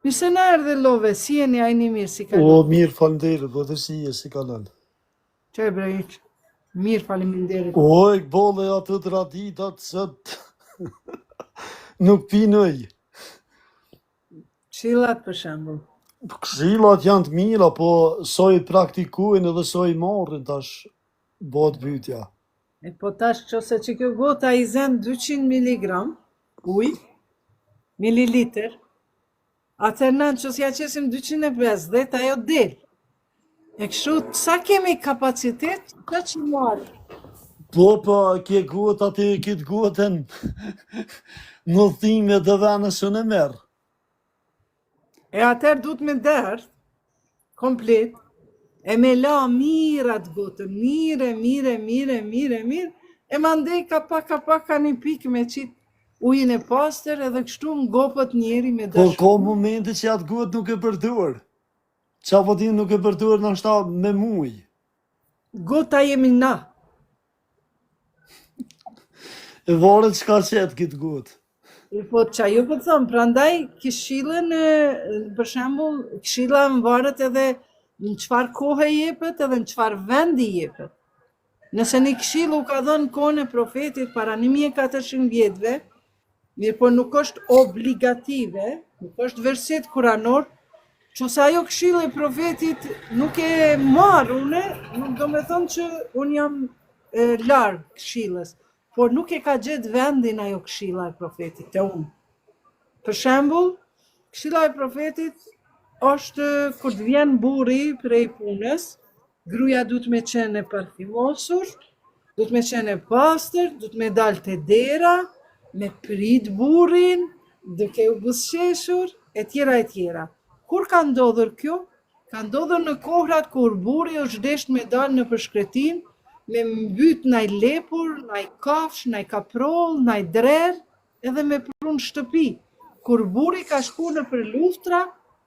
Mirë se na erdhe love, si jeni ajni mirë, si O, kalon? mirë falenderit, po të si e si kalon. Që e bre iq? Mirë faleminderit. O, e këbolle atë të raditat sët nuk pinëj. Këshillat për shembull. Këshillat janë të mira, po soj praktikujnë edhe soj marrin tash bëhet pyetja. E po tash qose që kjo gota i zen 200 miligram uj, mililitër, atër në që s'ja qesim 250, ajo del. E kështu, sa kemi kapacitet, të që marë. Po, ke guhet atë këtë guhetën në thime dhe vene së në merë. E atër du të me derë, komplet, e me la mirë atë gotën, mire, e mandej ka pak ka një pikë me qitë ujin e pastër edhe kështu ngopët njeri me Po, dashur. ka momente që atë guhet nuk e përdur. Qa po ti nuk e përdur në shta me muj. Gota jemi na. E varet çka qetë këtë guhet. E po qa ju po thëmë, prandaj këshillën, për shembull, këshilla më varet edhe në çfarë kohë jepet edhe në çfarë vendi jepet. Nëse një këshill u ka dhënë kohën e profetit para 1400 vjetëve, mirë po nuk është obligative, nuk është verset kuranor, që sa ajo këshill e profetit nuk e marr une, nuk do me thonë që unë jam larg këshillës, por nuk e ka gjetë vendin ajo këshilla e profetit te unë. Për shembull, këshilla e profetit është kur të vjen burri prej punës, gruaja duhet me qenë e parfimosur, duhet me qenë e pastër, duhet me dalë te dera, me prit burrin, duke u buzëqeshur, e tjera. Kur ka ndodhur kjo? Ka ndodhur në kohrat kur burri është desht me dalë në përshkretim, me mbyt naj lepur, naj kafsh, naj kaproll, naj drer, edhe me prunë shtëpi. Kur burri ka shku në për luftra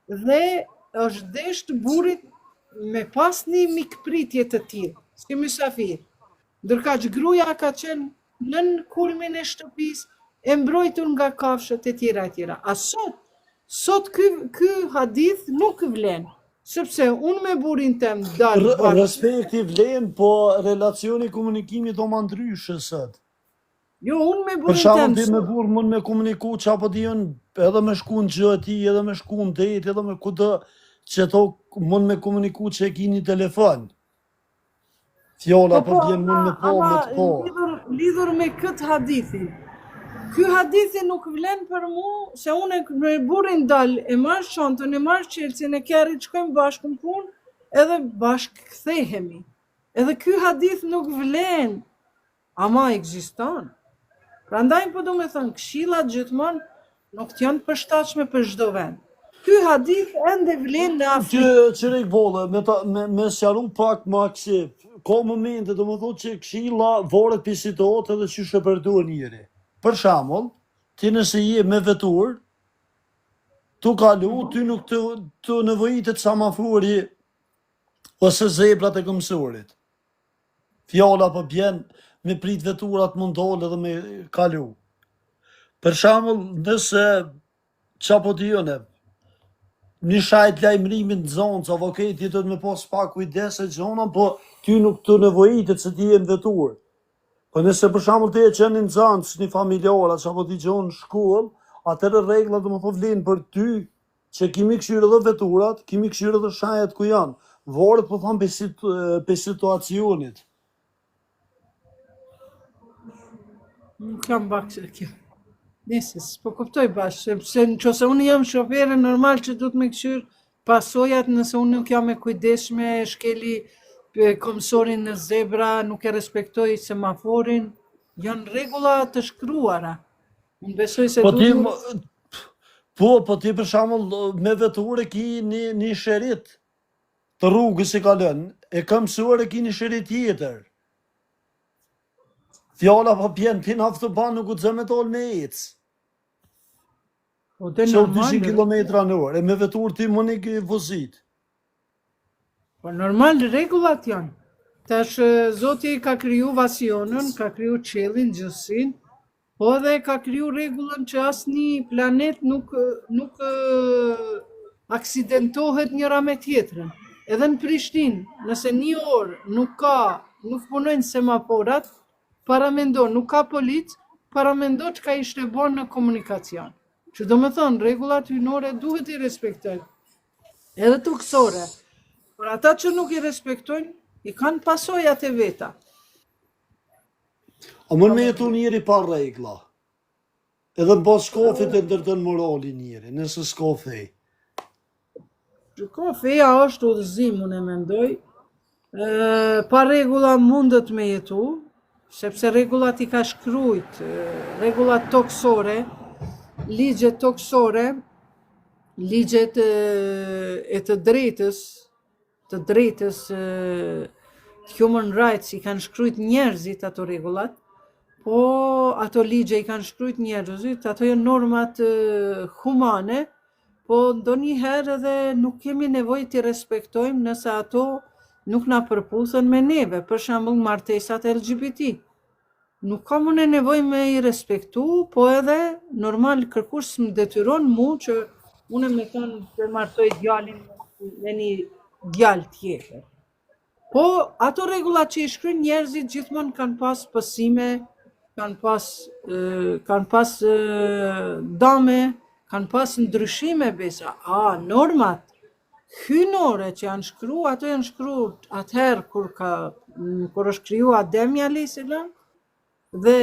dhe është desht burrit me pas një mikpritje të tillë, si mysafir. Ndërka që gruaja ka qenë nën kulmin e shtëpisë, e mbrojtur nga kafshët e tjera. A sot ky hadith nuk vlen, sepse unë me burrin tem dalë bashkë. Respekti vlen, po relacioni komunikimit o ma ndryshë sot. Jo, unë me Për burrin shembull tem. ti me burr mund me komuniku çapo diun edhe me shku në gjë e tij, edhe me shku në det, edhe me kudo që to mund me komuniku që e ki një telefon. Fjolla po vjen mund me po, me të po. Lidhur me këtë hadithin. Ky hadithi nuk vlen për mu, se unë me burrin dal, e marr çantën, e marr qelsin, e kërri të shkojmë bashkë në punë, edhe bashkë kthehemi. Edhe ky hadith nuk vlen, ama ekziston. Prandaj po do me thënë, këshillat gjithmonë nuk janë të përshtatshme për çdo vend. Ky hadith ende vlen në Afrikë. Qërek bolle, me sqaru pak më aksi, ka momente do më thotë që këshilla varet për situatë edhe që shëpërdur njëri. Për shembull, ti nëse je me vetur, tu kalu, ty nuk të nevojitet samafuri ose zebrat e këmësurit. Fjala po bjen me prit veturat mund dole dhe me kalu. Për shembull, nëse çapo dione, një shajt lajmërimin në zonë, që avokati do të me pas pak kujdes e gjona, po ty nuk të nevojitet se ti je në vetur. Po nëse për shembull ti e qenë në zonë, një familjara, që apo ti gjonë në shkollë, atëre reglat do më thotë vlenë për ty, që kimi këshyrë edhe veturat, kimi këshyrë edhe shajet ku janë. Varet po thamë për situacionit. Nuk kam bakë kjo. Nesis, po kuptoj bashkë, sepse nëse unë jam shofere normal që du të me këshyrë pasojat, nëse unë nuk jam e kujdeshme, shkeli komsorin në zebra, nuk e respektoj semaforin, janë rregulla të shkruara. Unë besoj se Po ti për shembull me vetur e ki një sherit të rrugës që kalon, e ka mësuar e ki një sherit tjetër. Fjala po bjen ti në autoban nuk u të me tol me ecë. Po të Që normal. 200 km/h, e me vetur ti mund i vozit. Po normal rregullat janë. Tash Zoti ka kriju vasionën, ka kriju qiellin, gjësin, po edhe ka kriju rregullën që asnjë planet nuk aksidentohet njëra me tjetrën. Edhe në Prishtinë, nëse një orë nuk punojnë semaforat, paramendo, nuk ka policë, paramendo që ka ishte bërë në komunikacion. Që do me thonë, regullat hynore duhet i respektojnë. Edhe toksore. Por ata që nuk i respektojnë, i kanë pasojat e veta. A mund me jetu njëri pa regla? Edhe në bas shkofit e ndërtën morali njëri, nëse s'ka fej. Shiko, feja është udhëzim, unë e mendoj. Pa regula mundet me jetu, sepse regullat i ka shkrujt, regullat toksore, ligjet toksore, ligjet e të drejtës human rights i kanë shkrujt njerëzit ato regullat, po ato ligje i kanë shkrujt njerëzit, ato janë normat humane, po ndonjëherë edhe nuk kemi nevojë t'i respektojmë nëse ato nuk na përputhen me neve, për shembull martesat LGBT. Nuk kam unë nevojë me i respektu, po edhe normal kërkush më detyron mu që unë me thonë të martoj djalin me një djalë tjetër. Po ato rregullat që i shkruajnë njerëzit gjithmonë kanë pas pësime, kanë pas dame, kanë pas ndryshime besa. Normat hynore që janë shkru, ato janë shkru atëherë kur është kriju Ademi a.s. Dhe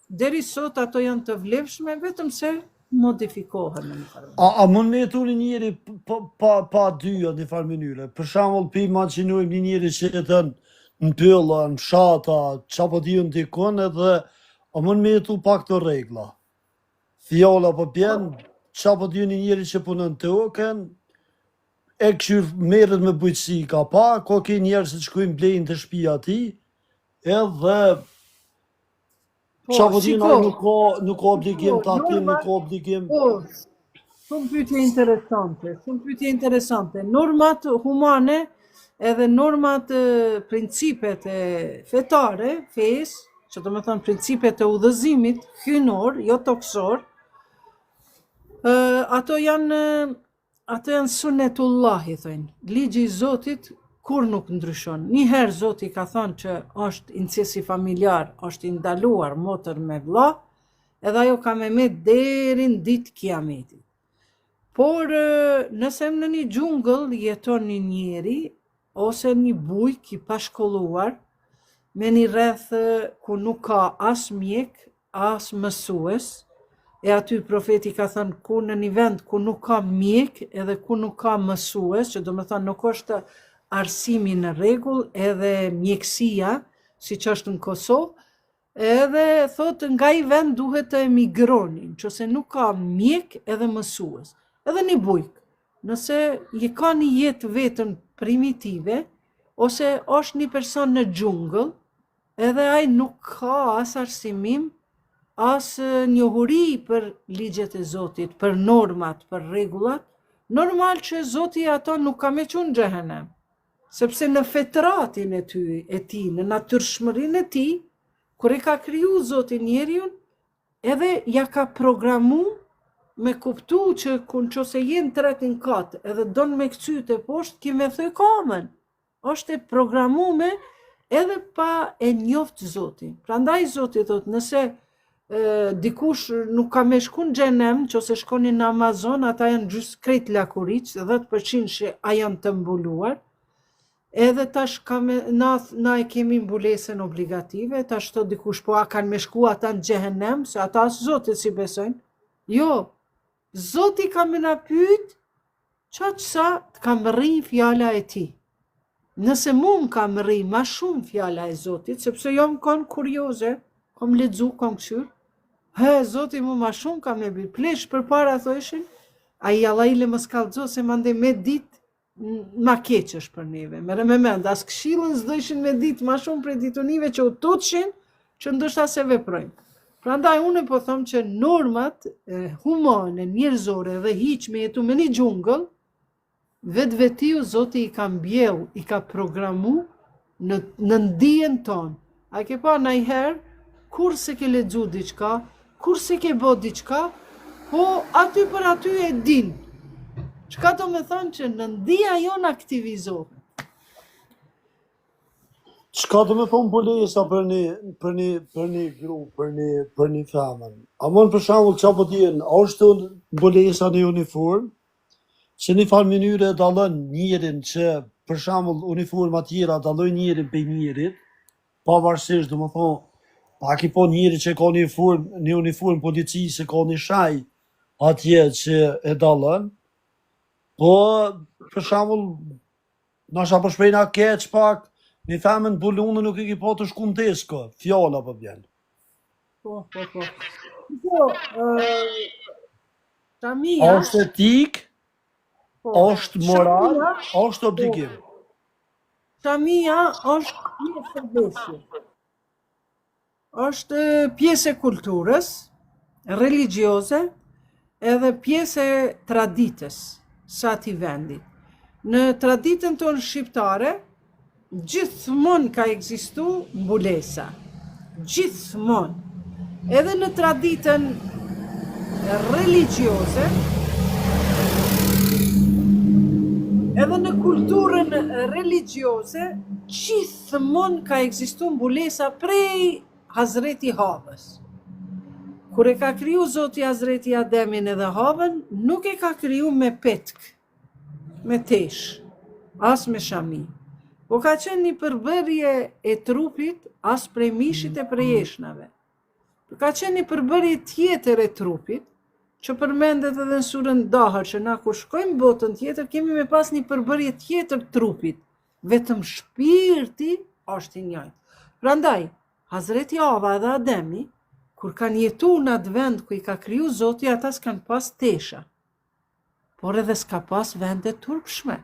deri sot ato janë të vlefshme, vetëm se modifikohen në një farë. A mund me jetu një njëri pa dyja një farë mënyre? Për shembull, pi imagjinojmë një njëri që jetën në pylla, në fshata, çapo diun dikon edhe a mund me jetu pak të regla? Fjala po bjen, çapo diun një njëri që punon të oken, e këshyr merret me bujqësi ka pa, ko ke njerëz që shkojnë blejnë të shtëpia ti, edhe çapo diun ai nuk ka obligim të atim, nuk ka obligim. Shumë pyetje interesante. Normat humane edhe normat principet e fetare, fesë, që do me thonë principet e udhëzimit, hynor, jo toksor, ato janë sunetullahi, thënë. Ligji i Zotit kur nuk ndryshon. Njëherë Zoti ka thënë që është incesti familjar, është i ndaluar motër me vlla, edhe ajo ka me deri në ditë kiametit. Por nëse në një xhungëll jeton një njeri ose një bujk i pashkolluar, me një rreth ku nuk ka as mjek, as mësues, e aty profeti ka thënë ku në një vend ku nuk ka mjek edhe ku nuk ka mësues, që do me thënë nuk është arsimi në rregull edhe mjekësia, si që është në Kosovë, edhe thotë nga i vend duhet të emigronin, që se nuk ka mjek edhe mësues, edhe një bujk. Nëse je ka një jetë vetën primitive, ose është një person në xhungëll, edhe ai nuk ka as arsimim, as njohuri për ligjet e Zotit, për normat, për rregullat, normal që Zoti ato nuk ka me qunë xhehenem. Sepse në fetratin e tij, në natyrshmërinë e tij, kur e ka kriju Zoti njeriun, edhe ja ka programu me kuptu që nëse jenë tretin katë edhe don me kcyt e poshtë, ki me thoj kamën. Është e programume edhe pa e njoft Zotin. Prandaj Zoti thotë, nëse dikush nuk ka me shku në xhenem, nëse shkoni në Amazon, ata janë gjysmë krejt lakuriq, 10% që a janë të mbuluar, edhe tash na e kemi mbulesën obligative, tash to dikush po a kanë me shku ata në xhehenem, se ata as Zotit si besojnë. Jo, Zoti ka me na pyet çaq sa të kam rri fjala e tij. Nëse mu më kam rri ma shumë fjala e Zotit, sepse jo më kanë kurioze, kam lexu, kam këshyr, Zoti mu ma shumë ka me bërë plesh për para thoshin, a i Allahile më skallëzo se mande me dit ma keq është për neve. Mere me mend, as këshillën s'dojshin me dit ma shumë për ditunive që u tutshin, që ndoshta se veprojnë. Prandaj unë po them që normat humane, njerëzore dhe hiq me jetu me një xhungëll, vetiu Zoti i ka mbjell, i ka programu në ndijen tonë. A ke pa najherë, kur se ke lexu diçka, kur se ke bo diçka, po aty për aty e din. Çka do me thonë që në ndia jonë aktivizohet. Çka do me thonë mbulesa për një grup, për një femën? A mund për shembull çfarë po dihen, është mbulesa në uniformë, që një farë mënyre e dallon njërin që për shembull uniforma tjera dallojnë njërin prej njërit, pavarësisht domethënë pak i po njëri që ka një uniformë policisë, ka një shaj atje që e dallon, po për shembull nasha po shprehna keq pak, një femën bulunë nuk e ki po të shkum tesko, fjala po vjen. Po. Shamia, Është etik, është moral, është obligim. Shamia është pjesë e besjes. Është pjesë e kulturës religjioze edhe pjesë e traditës së atij vendi. Në traditën tonë shqiptare, gjithmonë ka ekzistu mbulesa. Gjithmonë. Edhe në traditën religjioze, edhe në kulturën religjioze, gjithmonë ka ekzistu mbulesa prej Hazreti Havës. Kur e ka kriju Zoti Hazreti Ademin edhe Havën, nuk e ka kriju me petk, me tesh, as me shami. Po ka qenë një përbërje e trupit, as prej mishit e prej eshnave. Ka qenë një përbërje tjetër e trupit, që përmendet edhe në surën Dahar, që na kur shkojmë botën tjetër, kemi me pas një përbërje tjetër trupit, vetëm shpirti është i njëjtë. Prandaj, Hazreti Hava dhe Ademi, kur kanë jetu në atë vend ku i ka kriju Zoti, ata s'kan pas tesha, por edhe s'ka pas vende turpshme.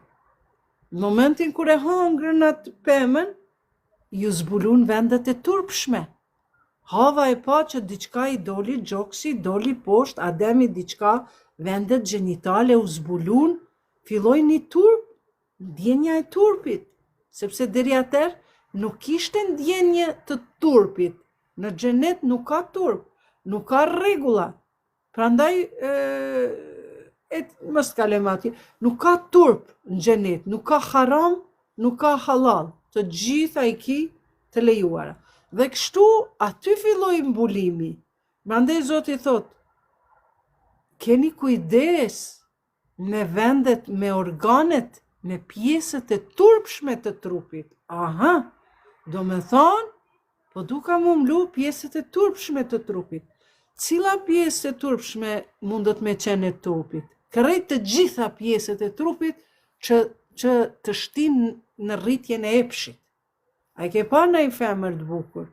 Në momentin kur e hangrën atë pemën, ju zbulun vendet e turpshme. Hava e pa që diçka i doli gjoksi, doli poshtë, Ademi diçka, vendet gjenitale u zbulun, filloi një turp, ndjenja e turpit, sepse deri atëherë nuk ishte ndjenje të turpit. Në xhenet nuk ka turp, nuk ka rregulla. Prandaj mos kalojmë atje, nuk ka turp në xhenet, nuk ka haram, nuk ka halal, të gjitha i ki të lejuara. Dhe kështu aty filloi mbulimi. Prandaj Zoti thot, keni kujdes me vendet, me organet, me pjesët e turpshme të trupit. Aha, do me thonë, po duka mu mlu pjesët e turpshme të trupit. Cila pjesë e turpshme mundët me qenë e trupit? Krejt të gjitha pjesët e trupit që të shtin në rritjen e epshit. A i ke pa në i femër të bukur?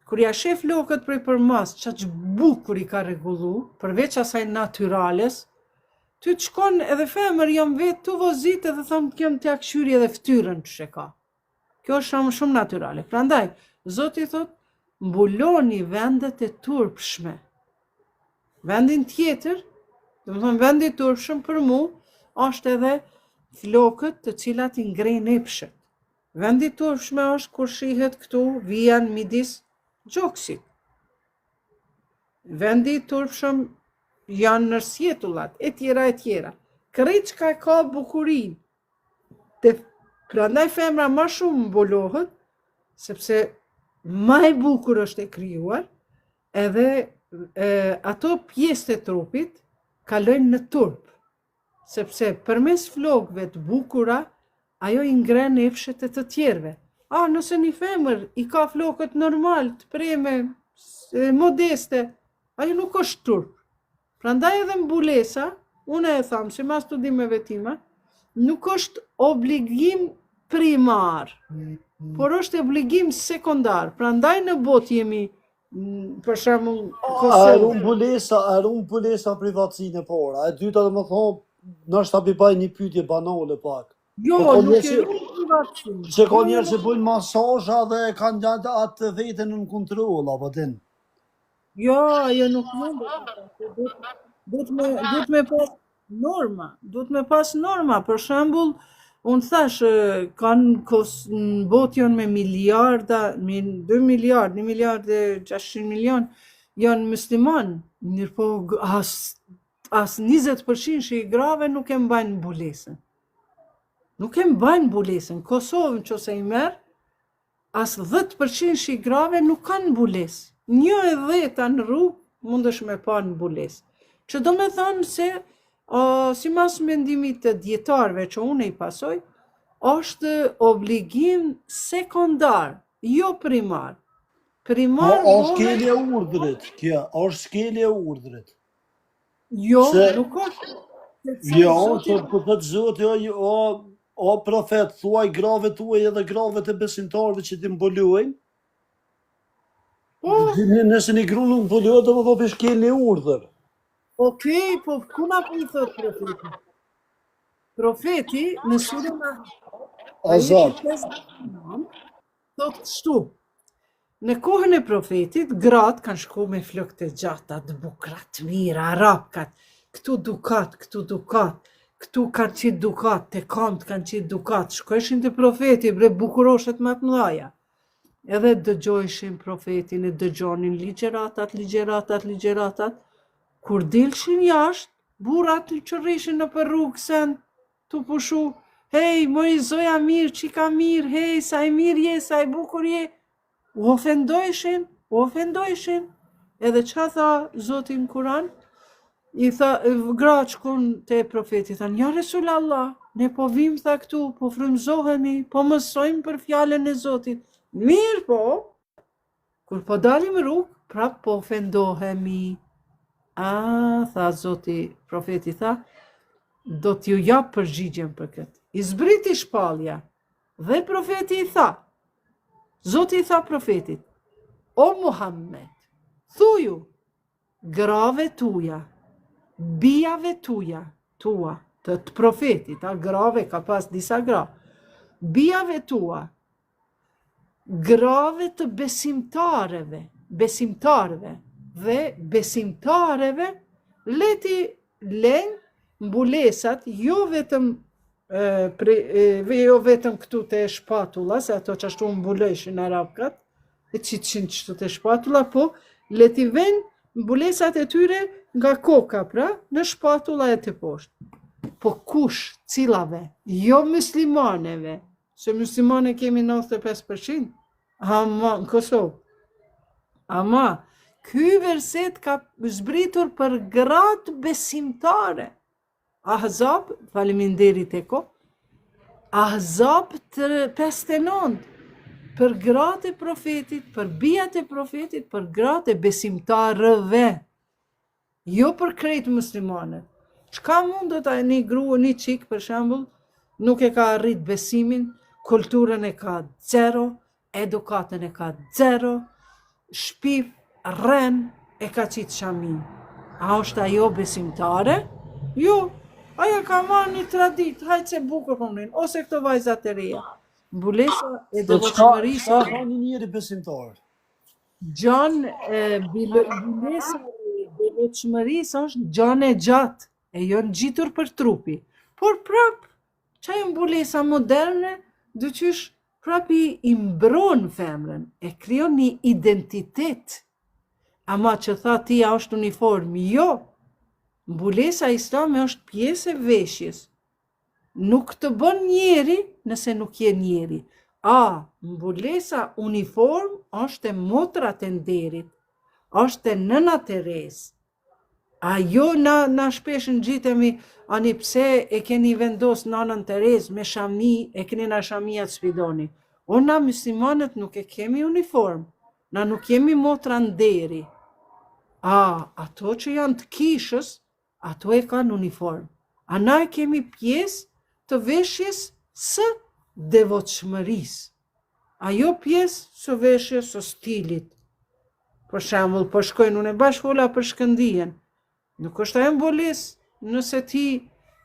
Kur ja shef lokët prej përmas, që bukur i ka regullu, përveç asaj natyrales, ty të shkon edhe femër jam vetë të vozit edhe thamë kjem të jakëshyri edhe ftyrën që sheka. Kjo është shumë natyrale. Prandaj, Zoti thot, mbuloni vendet e turpshme. Vendin tjetër, do të thonë vendi i turpshëm për mu, është edhe flokët të cilat i ngrejnë epshët. Vendi i turpshme është kur shihet këtu vijan midis gjoksit. Vendi i turpshëm janë në sjetullat, e tjera. Krejt çka ka bukurin. Prandaj femra më shumë mbulohet, sepse më e bukur është e krijuar, edhe ato pjesë të trupit kalojnë në turp, sepse përmes flokëve të bukura, ajo i ngren epshet e të tjerve. Nëse një femër i ka flokët normal, të preme, modeste, ajo nuk është turp. Prandaj edhe mbulesa, unë e thamë, si mas studimeve tima, nuk është obligim primar, por është obligim sekondar. Prandaj në botë jemi, për shembull, Arun mbulesa privatësinë e para. E dyta do të thonë, ndoshta bi baj një pyetje banale pak. Jo, nuk e privatësinë. Se ka njerëz që bëjnë masazha dhe kanë atë veten në kontroll apo din. Jo, ajo nuk mund. Duhet me pas norma. Duhet me pas norma. Për shembull, unë thash, kanë në botë janë me miliarda, 2 miliard, 1 miliard e 600 milion, janë musliman, mirë po as 20% që i grave nuk e mbajnë mbulesën. Nuk e mbajnë mbulesën. Kosovën që se i merë, as 10% që i grave nuk kanë mbulesë. 1/10 në rrugë mundesh me pa në mbulesë. Që do me thonë se, si mas mendimit të djetarve që unë i pasoj, është obligim sekundar, jo primar. Primar është skelje e urdhrit, kjo, është skelje e urdhrit. Jo, Se- nuk është. Jo, që po thot Zoti, o profet, thuaj grave tuaj edhe grave të besimtarëve që ti mbuluajnë. Po, Nëse një gru nuk mbuluaj, do më thotë skelje e urdhër. okej, po kuna po i thot profeti? Profeti në surën Azat. thot kështu. Në kohën e profetit, gratë kanë shku me flokët e gjata, të bukra, të mira, arabkat, këtu dukat, këtu kanë qitë dukat, të kamët kanë qitë dukat, shkojshin të profeti, bre bukuroshet më të mëdhaja. Edhe dëgjojshin profetin, e dëgjonin ligjeratat, kur dilshin jashtë, burat që rrishin në për rrugë sen, të pushu, hej, moj zoja mirë, qika mirë, hej, sa i mirë je, sa i bukur je, u ofendojshin, edhe që tha Zotin Kuran, i tha, gra qkun të profetit, thanë, ja Resul Allah, ne po vim tha këtu, po frymzohemi, po mësojmë për fjallën e Zotit, mirë po, kur po dalim rrugë, prap po ofendohemi, tha Zoti, profeti tha, do t'ju jap përgjigjen për këtë. I zbriti shpallja, dhe profeti i tha, Zoti i tha profetit, o Muhammed, thuju, grave tuja, bijave tuja, të profetit, grave ka pas disa gra, bijave tua, grave të besimtareve dhe besimtareve, leti len mbulesat, jo vetëm këtu të shpatula, se ato që ashtu mbuleshin arabkat, e qitë qështu të shpatula, po leti ven mbulesat e tyre nga koka, pra, në shpatula e të poshtë. Po kush, cilave, jo muslimaneve, se muslimane kemi 95%, ama në Kosovë. Ama, ky verset ka zbritur për gratë besimtare. Ahzab, faleminderit e ko, Ahzab 59, për gratë e profetit, për bijat e profetit, për gratë e besimtarëve, jo për krejtë muslimanet. Çka mund do ta një grua, një qik, për shembull, nuk e ka arrit besimin, kulturën e ka 0, edukatën e ka 0, shpif, rren, e ka qitë shamin. A është ajo besimtare? Jo, aja ka marrë një tradit, hajtë se bukur pëmrin, ose këto vajzat e reja. Mbulesa e devotshmërisë. Çka ka një njeri besimtar? Gjan mbulesa e devotshmërisë është gjan e gjatë, e jo ngjitur për trupi. Por prap, çaj mbulesa moderne, dyqysh prapi i mbron femrën, e krijon një identitet. Ama që tha ti a është uniform, jo. Mbulesa islame është pjesë e veshjes. Nuk të bën njeri nëse nuk je njeri. Mbulesa uniform është e motrat e nderit, është e nëna Teres. Jo na shpesh ngjitemi, ani pse e keni vendos nanën Teres me shami, e keni na shamia të sfidoni. Na muslimanët nuk e kemi uniform, na nuk jemi motra nderi. Ato që janë të kishës, ato e kanë uniform. Na e kemi pjesë të veshjes së devotshmërisë. Ajo pjesë së veshjes së stilit. Për shembull, po shkojnë unë e bashkolla për Shkëndijën. Nuk është ajo mbulesë nëse ti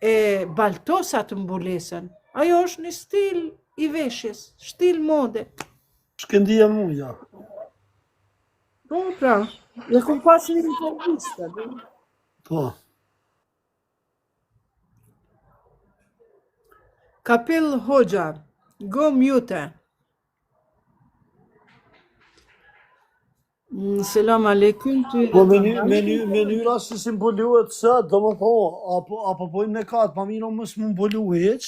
e baltosat mbulesën. Ajo është një stil i veshjes, stil mode. Shkëndija muja. Po, pra, e kom pas një intervista. Po. Kapil Hoxha, go mute. Selam aleikum, ty Po prandaj. mënyra si simbolohet sot, domethënë, apo bojmë ne katë, pa mirë mos më mbulu hiç,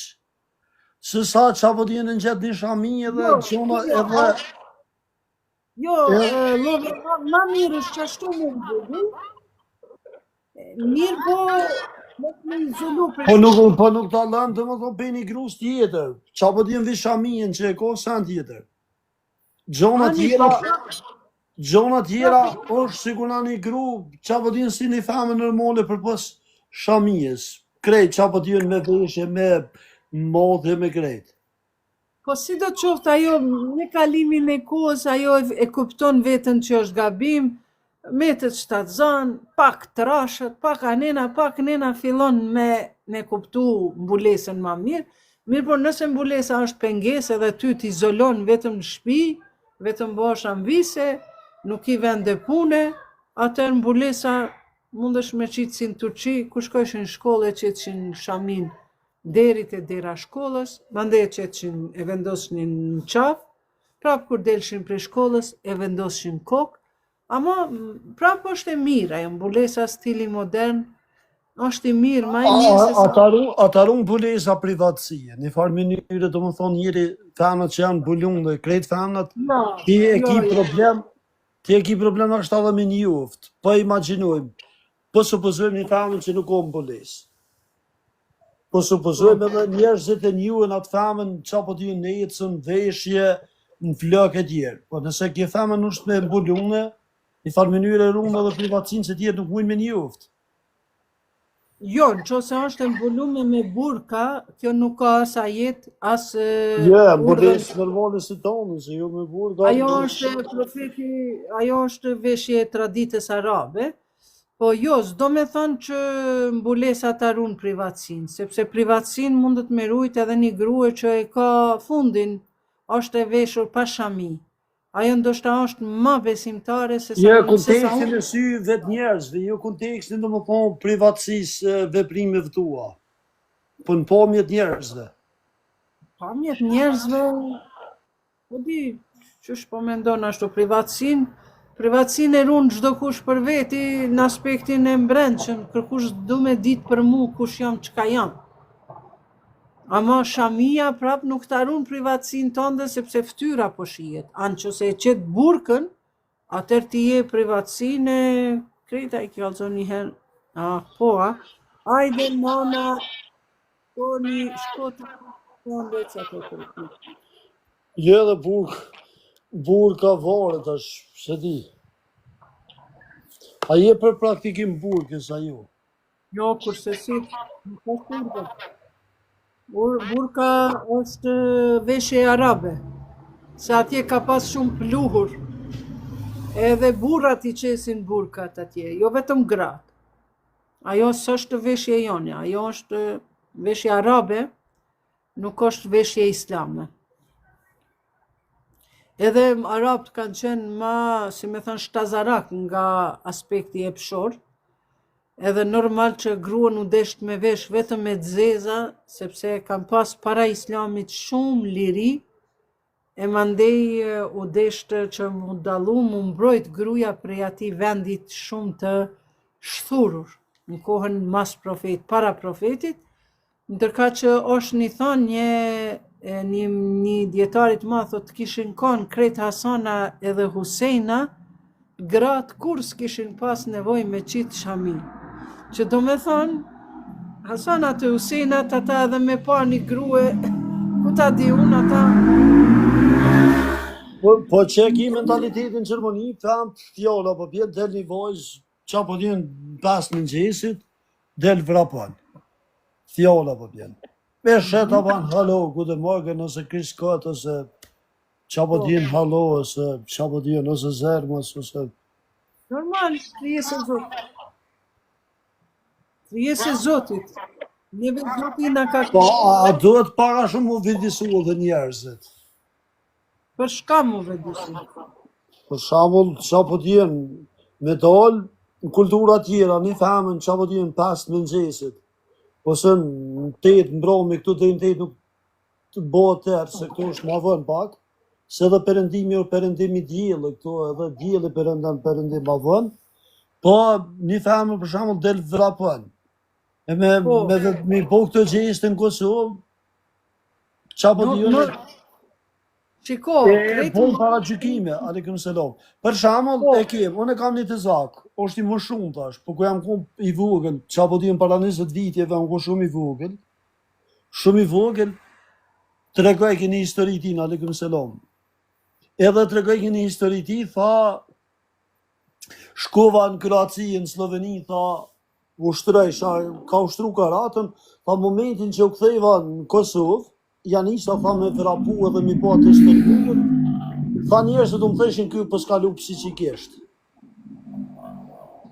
se sa çapo të jenë në gjatë një shami edhe Jo, gjona jo, edhe jo, e- llove ma mirë është qashtu më mbullu, mirë po mos më izolu për shkak. po nuk ta lënë domethënë bëni grus tjetër. Çapo të jenë në shamin që e ka sen tjetër. Gjona Ani tjera po, Gjona tjera është sikur na një gru, çapo të jenë si një famë normale përpos shamies. Krejt çapo të jenë me veshje, me modhe, me krejt. po si do qoftë ajo me kalimin e kohës, ajo e kupton veten që është gabim, metet shtatzan, pak trashët, pak nena fillon me kuptu mbulesën ma mirë, mirë por nëse mbulesa është pengesë edhe ty t'izolon vetëm në shtëpi, vetëm bosh ambise, nuk i vende pune, atër mbulesa mundesh me qitë si në Turqi, ku shkojshin në shkollë e qetshin shamin derit e dera shkollës, mandej e qetshin e vendoshin në qafë, prapë kur delshin prej shkollës e vendoshin kokë, ama prapë është e mirë, ajo mbulesa stili modern, është i mirë, ma i mirë se sa... Atarun mbulesa privatësie. Në farë mënyrë, domethënë njëri fanat që janë mbulun dhe krejt fanat, Jo, ti e jo, ki jo. problem, ti e ki problem është edhe me njoftë. Po imagjinojmë, po supozojmë një famën që nuk ka mbulesë. Po supozojmë edhe njerëzit e njuhen atë famën çapo të jenë në ecën, veshje, në flokë e tjerë. Po nëse ke famën është me mbulune, në farë mënyrë e rumë edhe privatësinë që tjerë nuk mujnë me njoftë. Jo, në qose është e mbulume me burka, kjo nuk ka as ajet, as Ja, mbulesë normale si tonë, se jo me burga. ajo është profeti, ajo është veshje e traditës arabe, po jo, s'do me thënë që mbulesa ta runë privatësinë, sepse privatësinë mundet me rujt edhe një grue që e ka fundin, është e veshur pa shami. Ajo ndoshta është ma besimtare se sa Ja, se sa kontekstin unë. e sy vetë njerëzve, jo kontekstin domethënë privatësisë veprimeve tua. Po në pamjet njerëzve. Pamjet njerëzve, po di, qysh po mendon ashtu privatësinë e runë çdo kush për veti në aspektin e mbrendshëm, kërkush du me ditë për mu kush jam çka jam. Ama shamia prap nuk ta runë privatësinë tënde sepse fytyra po shihet. Anë që se e qetë burkën, atër ti je privatësinë e krejta i kjallëzon një herë. Po, ajde nana, toni, shkoti, tonë që të kërku. Jo edhe burka varet është, se di. A je për praktikim burkës ajo? Jo, kurse si, nuk është burka. Burka është veshje arabe, se atje ka pas shumë pluhur, edhe burrat i qesin burkat atje, jo vetëm gratë. Ajo s'është veshje jone, ajo është veshje arabe, nuk është veshje islame. Edhe arabt kanë qenë ma, si me thënë, shtazarak nga aspekti epshor, edhe normal që gruan u desht me vesh vetëm me zeza, sepse kanë pas para islamit shumë liri, e mandej u desht që mu dallu, mu mbrojt gruja prej ati vendit shumë të shthurur, në kohën mas profet, para profetit, ndërka që është një thonë një djetarit ma thot kishin kanë krejt Hasana edhe Husejna, gratë kur s'kishin pas nevoj me qitë shami. Që do me thonë, Hasanat e Husejnat ata edhe me pa një grue, ku ta di unë ata? Po që e ki mentalitetin Gjermani, famë fjalla, po pjetë del një vojzë, qa po t'jenë pas në gjesit, del vrapon. Fjalla po pjenë. Me shetë apan halo, ku dhe morgen, ose kris këtë, ose qa po t'jenë halo, ose qa po t'jenë, ose zermës, ose... Normal, krijes e Zotit. Krijes e Zotit. Neve Zotit na ka Po, a duhet para shumë u vidisu dhe njerëzit. për shka mu vedusin. Për shambull, qa po t'jenë me dalë, në kultura tjera, një femën, qa po t'jenë pas në mëngjesit, ose në tetë, mbromi, këtu dhe në tetë nuk të bëhet tërë, se këtu është ma vën pak, se edhe perëndimi o perëndimi dielli, këtu edhe dielli perëndim avon, po një femër për shembull del vrapon. E me po këtë gjeste në Kosovë, çapo No, diun no, shiko, e bon para gjykime, aleikum selam. Për shembull, e kem, unë kam një tezak, është i më shumë tash, po ku jam kom i vogël, çapo diun para 20 viteve, unë kom shumë i vogël, tregoj keni histori ti, aleikum selam. Edhe tregoj keni histori ti, tha, shkova në Kroaci, në Sloveni, tha, ka ushtru karatën, tha momentin që u ktheva në Kosovë, janë isha tha me vrapu edhe mi po atë stërbullën, tha njerëzit më theshin kjo për s'kalu psikisht.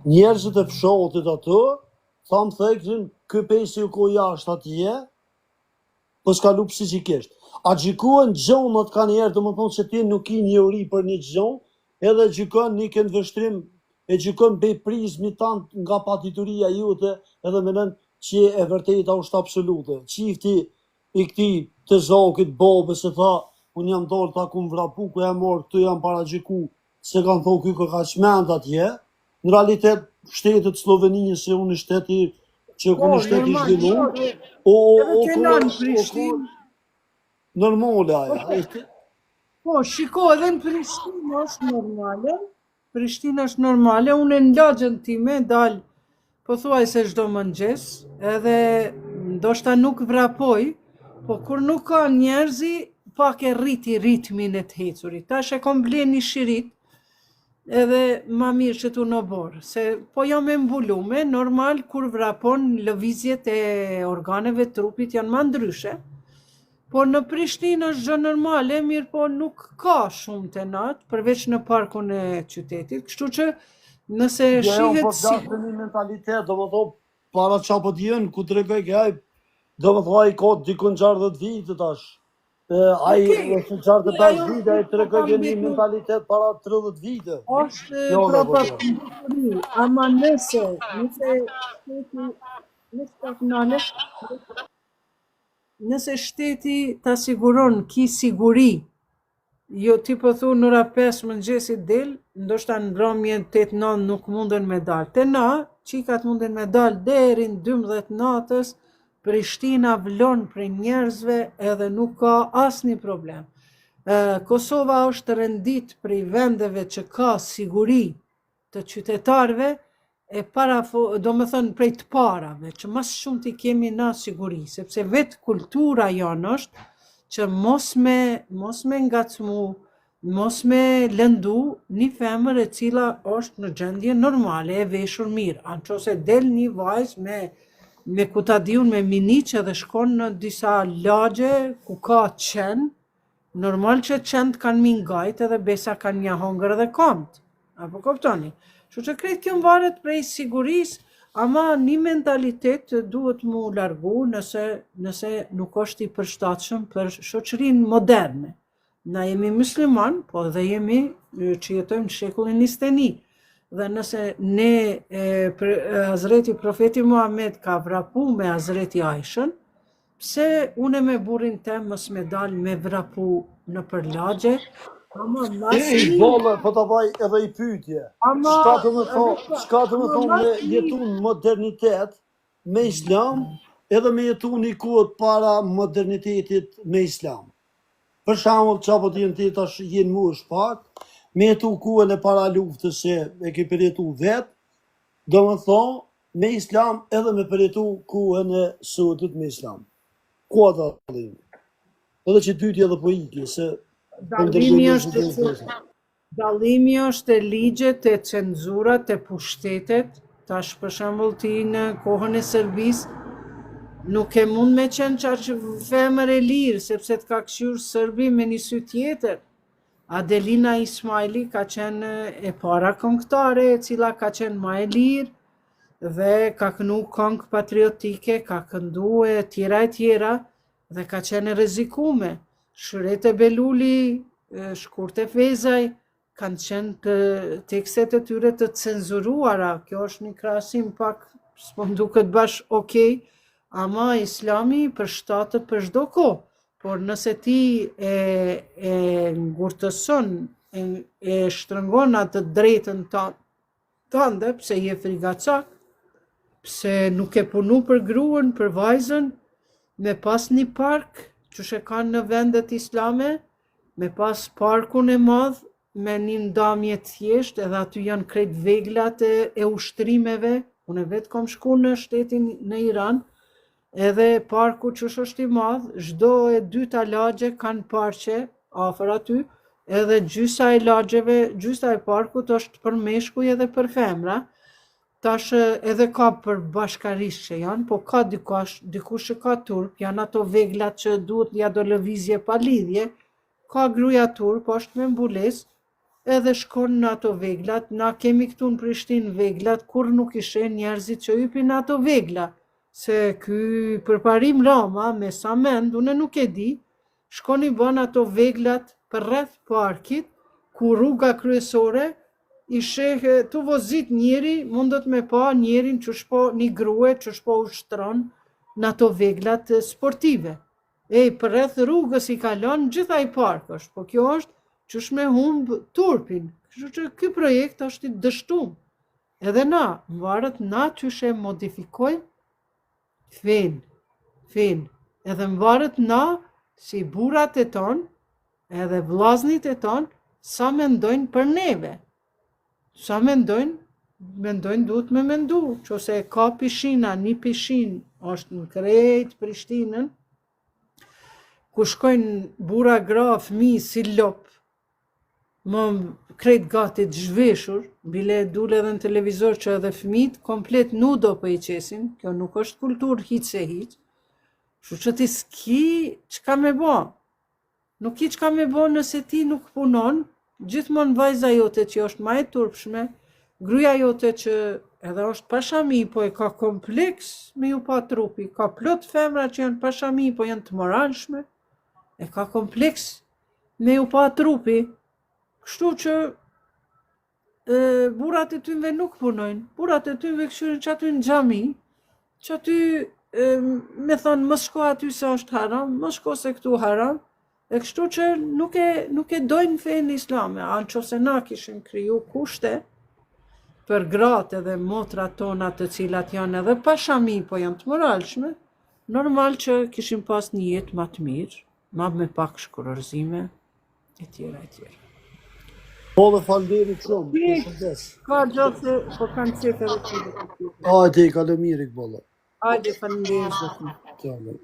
Njerëzit e fshotit ato, tha më theksin, kjo pesi u ko jashtë atje, për s'kalu psikisht. A gjikohen gjonat ka njerë, dhe më thonë që ti nuk i një uri për një gjon, edhe gjikohen një kënd vështrim, e gjikon bëj prizmi tanë nga patituria jute, edhe menen që e vërteta është absolute. Qifti i këti të zokit bobe se tha, unë jam dorë ta ku më vrapu, ku jam morë, këtu jam para gjiku, se kanë thonë kjo ka qmend atje. Në realitet, shtetet Slovenisë, se unë shteti, që unë shteti zhvillu, normale aja. Po, shiko, edhe në Prishtinë është normale, Prishtina është normale, unë në lagjën time dalë, po thuaj se çdo mëngjes, edhe ndoshta nuk vrapoj, po kur nuk ka njerëzi, pak e rriti ritmin e të hecurit. Tash e kom ble një shirit, edhe ma mirë që tu në borë, se po jam e mbulume, normal kur vrapon lëvizjet e organeve të trupit janë ma ndryshe, po në Prishtinë është gjë normale, mirë po nuk ka shumë të natë, përveç në parkun e qytetit, kështu që nëse shihet po si... Po një mentalitet, do më thonë, para qa po t'jen, ku të regoj këjaj, do më thonë, a i ka dikun 60 vite tash. A i është 65 vite, a i të regoj një mentalitet para 30 vite. është propa kulturi, ama nëse nëse shteti ta siguron ki siguri, jo ti po thu në ora 5 mëngjesit del, ndoshta në mbrëmjen 8-9 nuk munden me dalë. Te na, qikat munden me dalë deri në 12 natës, Prishtina vlon për njerëzve edhe nuk ka asnjë problem. Kosova është rendit prej vendeve që ka siguri të qytetarëve, do me thënë prej të parave, që mas shumë t'i kemi na siguri, sepse vetë kultura janë është që mos me ngacmu, mos me lëndu një femër e cila është në gjendje normale, e veshur mirë, anqose del një vajzë me ku ta diun me miniqe dhe shkon në disa lagje ku ka qenë, normal që qenë kanë mingajt edhe besa kanë një hongër dhe komt, apo koptoni. Që që krejt kjo varet prej sigurisë, ama një mentalitet duhet mu largu nëse nuk është i përshtatshëm për shoqërinë moderne. Na jemi musliman, po dhe jemi që jetojmë në shekullin 21. Dhe nëse Hazreti Profeti Muhammed ka vrapu me Hazreti Aishën, pse une me burrin tem mos me dal me vrapu në përlagje, Bolle, po të vaj edhe i pytje. Shka të më thonë me jetu në modernitet me islam, edhe me jetu një kohët para modernitetit me islam. Për shembull, qa po t'jen ti tash jenë mu është pak, me jetu kohën e para luftës se e ke përjetu vetë, do më thonë me islam edhe me përjetu kohën e sotit me islam. Ko atë alim? Edhe që tytje edhe po iki, se Dallimi është e ligjet, e cenzurat, e pushtetet. Tash për shembull ti në kohën e Serbisë nuk e mund me qenë që femër e lirë, sepse të ka këshyrë Serbi me një sy tjetër. Adelina Ismaili ka qenë e para këngëtare, e cila ka qenë ma e lirë dhe ka kënu këngë patriotike, ka këndu e tjera dhe ka qenë e rrezikume. Shërete Beluli, Shkurte Fezaj, kanë qenë të tekstet e tyre të cenzuruara. Kjo është një krahasim pak, s'po më duket bash okej, ama islami përshtatet për çdo kohë. por nëse ti e ngurtëson, e shtrëngon atë drejtën tënde, pse je frigacak, pse nuk e punu për gruën, për vajzën, me pas një park, që she kanë në vendet islame, me pas parkun e madh, me një ndamje thjesht, edhe aty janë krejt veglat e ushtrimeve, unë vetë kom shku në shtetin në Iran, edhe parku që është i madh, çdo e dyta lagje kanë parqe afër aty, edhe gjysa e lagjeve, gjysa e parkut është për meshkuj edhe për femra. Tash edhe ka për bashkarisht që janë, po ka dikush që ka turp, janë ato veglat që duhet ja do lëvizje pa lidhje, ka gruja turp, është me mbules, edhe shkon në ato veglat, na kemi këtu në Prishtinë veglat, kur nuk ishe njerëzit që hypin ato vegla, se ky përparim Rama, me sa mend, unë nuk e di, shkon i bën ato veglat për rreth parkit, ku rruga kryesore, i sheh të vozit njeri, mundet me pa njerin që shpo një grue që shpo ushtron në ato veglat sportive. Për rreth rrugës i kalon gjitha i park është, po kjo është që shme humb turpin. Kështu që ky projekt është i dështum. Edhe na, varet na që she modifikojmë fen. Edhe varet na, si burat e ton, edhe vllaznit e ton, sa mendojnë për neve. Sa mendojnë duhet me mendu, qose ka pishina, një pishin është në krejt Prishtinën, ku shkojnë bura, gra, fëmi, si lop, më krejt gati të zhveshur, bile dule edhe në televizor që edhe fëmit komplet nudo për i qesin, kjo nuk është kultur hiq se hiq, shu që ti s'ki qka me bo, nuk ki qka me bo nëse ti nuk punon, gjithmonë vajza jote që është ma e turpshme, gruja jote që edhe është pashami, po e ka kompleks me ju pa trupi, ka plot femra që janë pashami, po janë të moralshme, e ka kompleks me ju pa trupi, kështu që burat e tynve nuk punojnë, burat e tynve këshyrin që aty në xhami, që aty me thonë mos shko aty se është haram, mos shko se këtu haram, e kështu që nuk e dojnë fenë islame, anë që se na kishim kriju kushte për gratë edhe motrat tona të cilat janë edhe pashami, po janë të moralshme, normal që kishim pas një jetë ma të mirë, ma me pak shkurërzime, e tjera. Po dhe falderit shumë, Ka gjatë se po kanë qefe dhe qyve. Ajde, i kalë mirë i këbolla. Ajde, falenderit zotni.